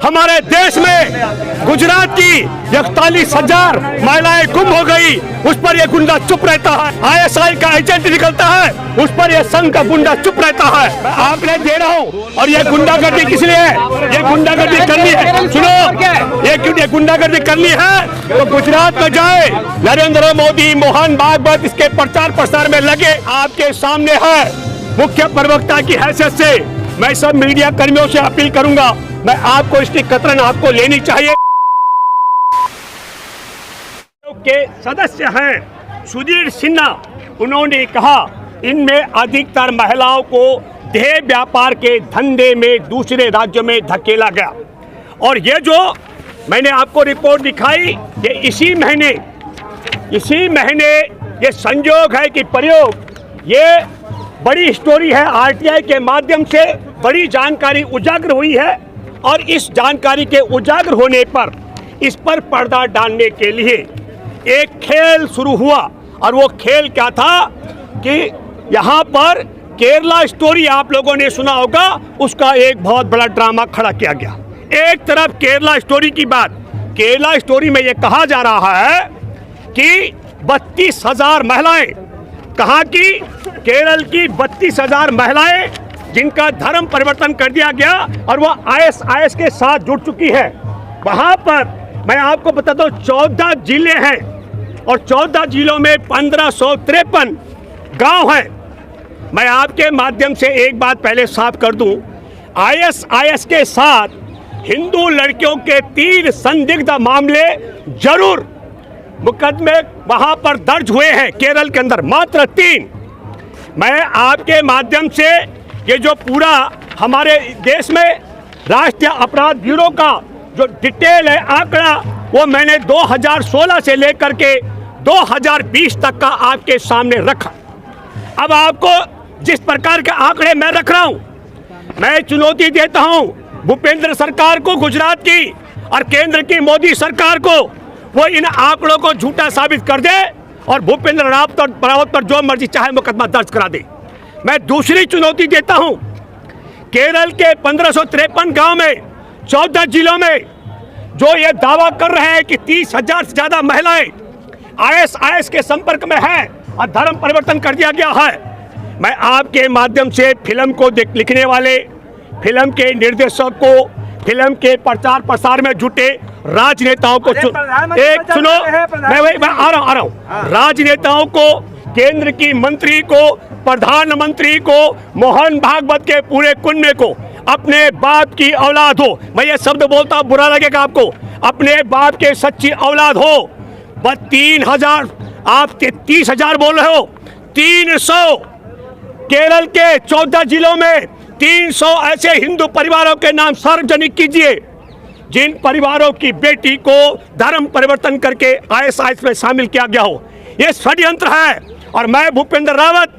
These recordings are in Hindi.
हमारे देश में गुजरात की 41,000 महिलाएं गुम हो गई, उस पर ये गुंडा चुप रहता है। आईएसआई का एजेंट निकलता है, उस पर ये संघ का गुंडा चुप रहता है। आपने दे रहा हूँ, और ये गुंडागर्दी किस लिए है? ये गुंडागर्दी करनी है, सुनो, ये गुंडागर्दी करनी है तो गुजरात में जाए। नरेंद्र मोदी, मोहन भागवत इसके प्रचार प्रसार में लगे। आपके सामने है, मुख्य प्रवक्ता की हैसियत से मैं सब मीडिया कर्मियों से अपील करूंगा, मैं आपको इसकी कतरन आपको लेनी चाहिए। के सदस्य हैं सुधीर सिन्हा, उन्होंने कहा इनमें अधिकतर महिलाओं को देह व्यापार के धंधे में दूसरे राज्यों में धकेला गया। और ये जो मैंने आपको रिपोर्ट दिखाई, ये इसी महीने ये संयोग है कि प्रयोग, ये बड़ी स्टोरी है। आरटीआई के माध्यम से बड़ी जानकारी उजागर हुई है और इस जानकारी के उजागर होने पर इस पर पर्दा डालने के लिए एक खेल शुरू हुआ। और वो खेल क्या था कि यहाँ पर केरला स्टोरी आप लोगों ने सुना होगा, उसका एक बहुत बड़ा ड्रामा खड़ा किया गया। एक तरफ केरला स्टोरी की बात, केरला स्टोरी में ये कहा जा रहा है कि 32,000 महिलाएं, कहाँ की? केरल की 32,000 महिलाएं जिनका धर्म परिवर्तन कर दिया गया और वो आईएसआईएस के साथ जुड़ चुकी है। वहाँ पर मैं आपको बता दूं 14 जिले हैं और 14 जिलों में 1553 गांव हैं। मैं आपके माध्यम से एक बात पहले साफ कर दूं, आईएसआईएस के साथ हिंदू लड़कियों के 3 संदिग्ध मामले जरूर मुकदमे वहां पर दर्ज हुए हैं केरल के अंदर, मात्र 3। मैं आपके माध्यम से ये जो पूरा हमारे देश में राष्ट्रीय अपराध ब्यूरो का जो डिटेल है आंकड़ा, वो मैंने 2016 से लेकर के 2020 तक का आपके सामने रखा। अब आपको जिस प्रकार के आंकड़े मैं रख रहा हूं, मैं चुनौती देता हूं भूपेंद्र सरकार को, गुजरात की, और केंद्र की मोदी सरकार को, वो इन आंकड़ों को झूठा साबित कर दे और भूपेंद्र रावत पर जो मर्जी चाहे मुकदमा दर्ज करा दे। मैं दूसरी चुनौती देता हूं, केरल के 1553 गांव में 14 जिलों में जो ये दावा कर रहे हैं कि 30,000 से ज्यादा महिलाएं आईएसआईएस के संपर्क में हैं और धर्म परिवर्तन कर दिया गया है। मैं आपके माध्यम से फिल्म को लिखने वाले, फिल्म के निर्देशक को, फिल्म के प्रचार प्रसार में जुटे राजनेताओं को सुनो, मैं आ रहा हूं। राजनेताओं को, केंद्र की मंत्री को, प्रधानमंत्री को, मोहन भागवत के पूरे कुनबे को, अपने बाप की औलाद हो, मैं ये शब्द बोलता हूं बुरा लगेगा आपको, अपने बाप के सच्ची औलाद हो, बस 3,000, आप 30,000 बोल रहे हो, 300 केरल के 14 जिलों में 300 ऐसे हिंदू परिवारों के नाम सार्वजनिक कीजिए जिन परिवारों की बेटी को धर्म परिवर्तन करके आईएसआईएस में शामिल किया गया हो। यह षड्यंत्र है और मैं भूपेंद्र रावत,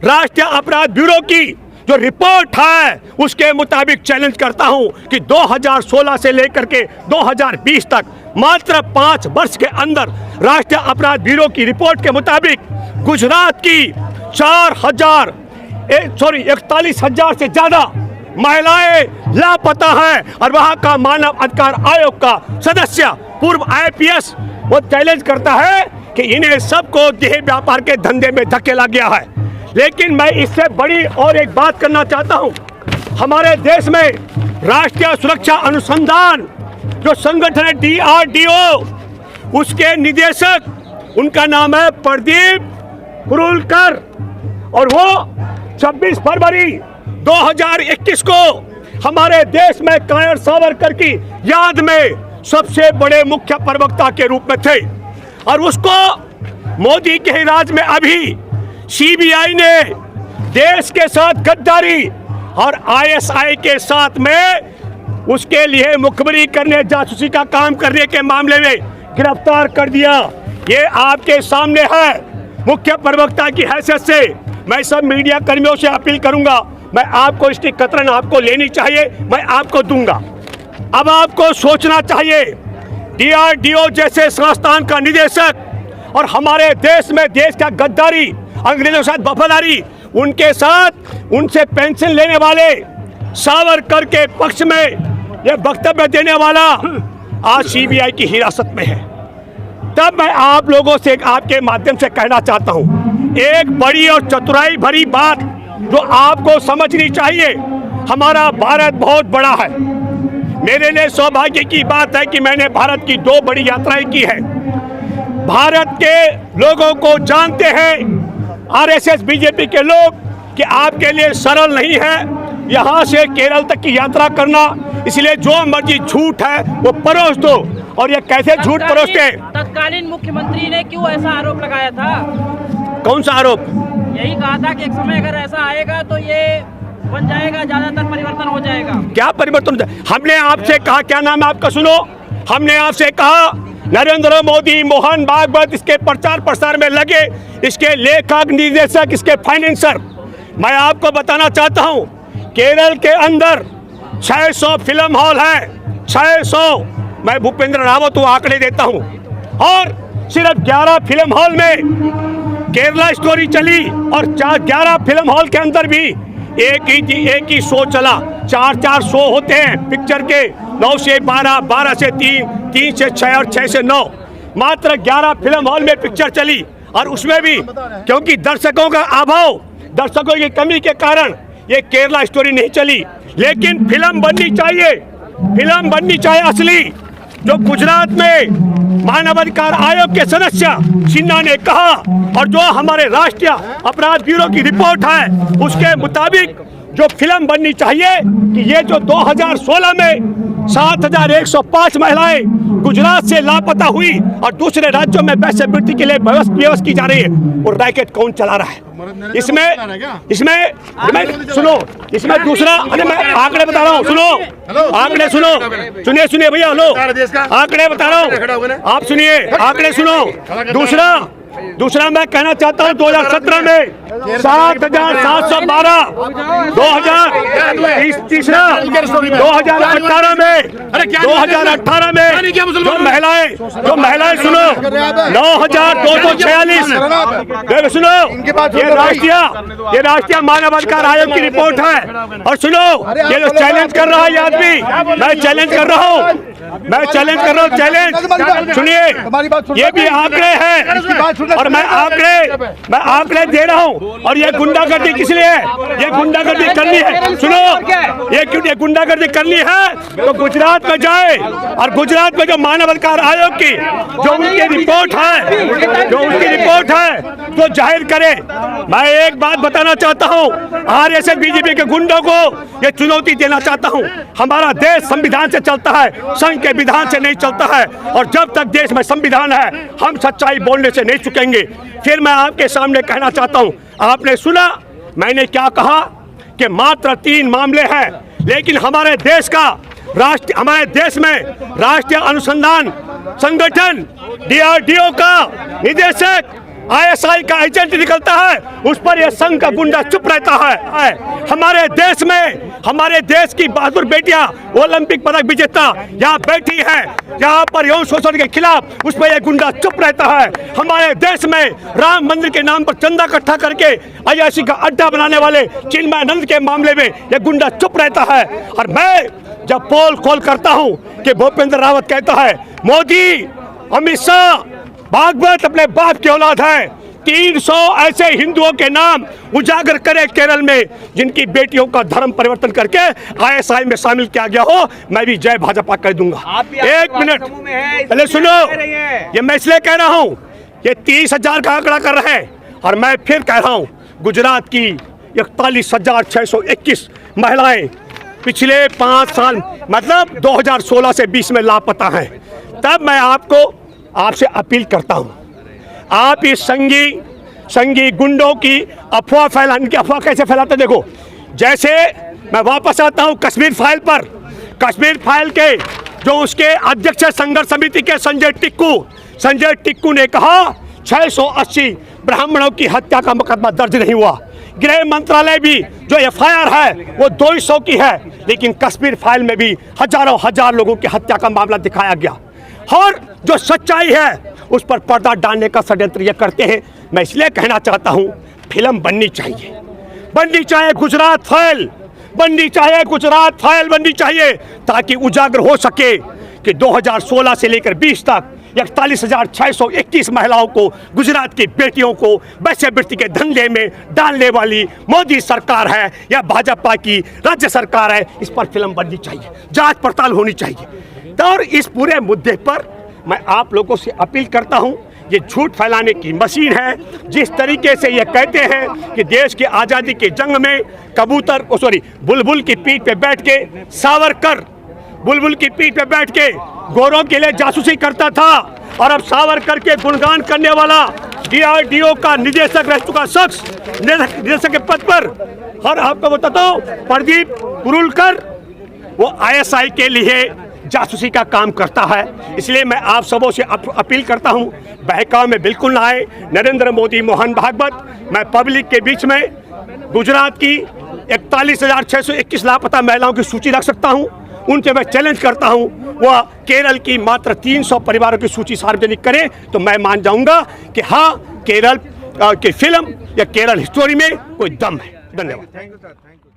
राष्ट्रीय अपराध ब्यूरो की जो रिपोर्ट है उसके मुताबिक चैलेंज करता हूं कि 2016 से लेकर के 2020 तक मात्र 5 वर्ष के अंदर राष्ट्रीय अपराध ब्यूरो की रिपोर्ट के मुताबिक गुजरात की 41,000 से ज्यादा महिलाएं लापता हैं। और वहां का मानव अधिकार आयोग का सदस्य पूर्व आईपीएस वो चैलेंज करता है कि इन्हें सबको देह व्यापार के धंधे में धकेला गया है। लेकिन मैं इससे बड़ी और एक बात करना चाहता हूं, हमारे देश में राष्ट्रीय सुरक्षा अनुसंधान जो संगठन है DRDO, उसके निदेशक, उनका नाम है प्रदीप कुरुलकर, और वो 26 फरवरी 2021 को हमारे देश में कायर सावरकर की याद में सबसे बड़े मुख्य प्रवक्ता के रूप में थे। और उसको मोदी के राज में अभी सीबीआई ने देश के साथ गद्दारी और आईएसआई के साथ में उसके लिए मुखबरी करने, जासूसी का काम करने के मामले में गिरफ्तार कर दिया। ये आपके सामने है। मुख्य प्रवक्ता की हैसियत से मैं सब मीडिया कर्मियों से अपील करूंगा, मैं आपको इसकी कतरन आपको लेनी चाहिए, मैं आपको दूंगा। अब आपको सोचना चाहिए, DRDO जैसे संस्थान का निदेशक और हमारे देश में देश का गद्दारी, अंग्रेजों के साथ वफादारी, उनके साथ उनसे पेंशन लेने वाले सावरकर के पक्ष में ये वक्तव्य देने वाला आज सीबीआई की हिरासत में है। तब मैं आप लोगों से आपके माध्यम से कहना चाहता हूं, एक बड़ी और चतुराई भरी बात जो आपको समझनी चाहिए, हमारा भारत बहुत बड़ा है। मेरे लिए सौभाग्य की बात है कि मैंने भारत की 2 बड़ी यात्राएं की है। भारत के लोगों को जानते हैं आरएसएस बीजेपी के लोग कि आपके लिए सरल नहीं है यहाँ से केरल तक की यात्रा करना, इसलिए जो मर्जी झूठ है वो परोस दो। और ये कैसे झूठ परोसते हैं? तत्कालीन मुख्यमंत्री ने क्यों ऐसा आरोप लगाया था? कौन सा आरोप? यही कहा था कि एक समय अगर ऐसा आएगा तो ये बन जाएगा, ज्यादातर परिवर्तन हो जाएगा। क्या परिवर्तन? हमने आपसे कहा, क्या नाम है आपका, सुनो, हमने आपसे कहा नरेंद्र मोदी, मोहन भागवत इसके प्रचार प्रसार में लगे, इसके लेखक, निर्देशक, इसके फाइनेंसर। मैं आपको बताना चाहता हूं, केरल के अंदर 600 फिल्म हॉल है, 600। मैं भूपेंद्र रावत को आंकड़े देता हूं, और सिर्फ 11 फिल्म हॉल में केरला स्टोरी चली, और 11 फिल्म हॉल के अंदर भी एक ही शो चला। 4 शो होते हैं पिक्चर के, 9 से 12, 12 से 3, 3 से 6 और 6 से 9। मात्र 11 फिल्म हॉल में पिक्चर चली, और उसमें भी क्योंकि दर्शकों का अभाव, दर्शकों की कमी के कारण ये केरला स्टोरी नहीं चली। लेकिन फिल्म बननी चाहिए, फिल्म बननी चाहिए असली। जो गुजरात में मानवाधिकार आयोग के सदस्य सिन्हा ने कहा, और जो हमारे राष्ट्रीय अपराध ब्यूरो की रिपोर्ट है उसके मुताबिक जो फिल्म बननी चाहिए कि ये जो 2016 में 7105 महिलाएं गुजरात से लापता हुई और दूसरे राज्यों में वैश्यवृत्ति के लिए व्यवस्था की जा रही है, और रैकेट कौन चला रहा है? इसमें सुनो, इसमें दूसरा, अरे मैं आंकड़े बता रहा हूँ, सुनो आंकड़े, सुनिए भैया, हेलो, आंकड़े बता रहा हूँ, आप सुनिए, आंकड़े सुनो। दूसरा मैं कहना चाहता हूँ, 2017 में 7712, 2018 में जो महिलाएं सुनो 9246। सुनो, ये राष्ट्रीय मानवाधिकार आयोग की रिपोर्ट है। और सुनो, ये जो चैलेंज कर रहा है ये आदमी, मैं चैलेंज कर रहा हूँ, चैलेंज सुनिए, ये भी आंकड़े हैं, और मैं आंकड़े दे रहा हूं। और ये गुंडागर्दी किस लिए है? ये गुंडागर्दी करनी है, सुनो, ये गुंडागर्दी करनी है तो गुजरात में जाए, और गुजरात में जो मानवाधिकार आयोग की जो उनकी रिपोर्ट है तो जाहिर करे। मैं एक बात बताना चाहता हूं, आरएसएस बीजेपी के गुंडों को ये चुनौती देना चाहता हूं। हमारा देश संविधान से चलता है, संघ के विधान से नहीं चलता है, और जब तक देश में संविधान है हम सच्चाई बोलने से नहीं चुकेंगे। फिर मैं आपके सामने कहना चाहता हूं, आपने सुना मैंने क्या कहा कि मात्र 3 मामले हैं, लेकिन हमारे देश में राष्ट्रीय अनुसंधान संगठन DRDO का निदेशक ISI का एजेंट निकलता है, उस पर यह संघ का गुंडा चुप रहता है। हमारे देश में हमारे देश की बहादुर बेटियां ओलंपिक पदक विजेता यहाँ बैठी है, यहाँ पर यौन शोषण के खिलाफ उस पर यह गुंडा चुप रहता है। हमारे देश में राम मंदिर के नाम पर चंदा इकट्ठा करके अयाशी का अड्डा बनाने वाले चिन्मयानंद के मामले में यह गुंडा चुप रहता है। और मैं जब पोल खोल करता हूँ कि भूपेंद्र रावत कहता है मोदी, अमित शाह, भागवत अपने बाप की औलाद है, 300 ऐसे हिंदुओं के नाम उजागर करे केरल में जिनकी बेटियों का धर्म परिवर्तन करके ISI में शामिल किया गया हो, मैं भी जय भाजपा कह दूंगा। 1 मिनट पहले सुनो, ये मैं इसलिए कह रहा हूँ, ये 30,000 का आंकड़ा कर रहे हैं, और मैं फिर कह रहा हूँ गुजरात की 41,621 महिलाएं पिछले 5 साल मतलब 2016 से 20 में लापता हैं। तब मैं आपसे अपील करता हूं, आप इस संघी गुंडों की अफवाह फैलाने की, अफवाह कैसे फैलाते देखो। जैसे मैं वापस आता हूं कश्मीर फाइल पर, कश्मीर फाइल के जो उसके अध्यक्ष संघर्ष समिति के संजय टिक्कू ने कहा 680 ब्राह्मणों की हत्या का मुकदमा दर्ज नहीं हुआ। गृह मंत्रालय भी जो FIR है वो 200 की है, लेकिन कश्मीर फाइल में भी हजार लोगों की हत्या का मामला दिखाया गया। और जो सच्चाई है उस पर पर्दा डालने का षड्यंत्र ये करते हैं। मैं इसलिए कहना चाहता हूँ फिल्म बननी चाहिए। गुजरात फाइल बननी चाहिए, गुजरात फाइल बननी चाहिए, ताकि उजागर हो सके कि 2016 से लेकर 20 तक 41,621 महिलाओं को, गुजरात की बेटियों को वैश्यवृत्ति के धंधे में डालने वाली मोदी सरकार है या भाजपा की राज्य सरकार है, इस पर फिल्म बननी चाहिए, जांच पड़ताल होनी चाहिए। तो और इस पूरे मुद्दे पर मैं आप लोगों से अपील करता हूं, ये झूठ फैलाने की मशीन है। जिस तरीके से ये कहते हैं कि देश की आज़ादी के जंग में बुलबुल की पीठ पे बैठ के सावरकर बुलबुल की पीठ पे बैठ के गोरों के लिए जासूसी करता था, और अब सावरकर के गुणगान करने वाला DRDO का निदेशक रह चुका शख्स निदेशक के पद पर, और आपको बताता हूँ प्रदीप कुरुलकर वो ISI के लिए जासूसी का काम करता है। इसलिए मैं आप सबों से अपील करता हूं, बहकाव में बिल्कुल ना आए। नरेंद्र मोदी, मोहन भागवत, मैं पब्लिक के बीच में गुजरात की 41,621 लापता महिलाओं की सूची रख सकता हूं। उनसे मैं चैलेंज करता हूं, वह केरल की मात्र 300 परिवारों की सूची सार्वजनिक करें तो मैं मान जाऊंगा कि हाँ, केरल की फिल्म या केरल हिस्टोरी में कोई दम है। धन्यवाद। Thank you sir, thank you.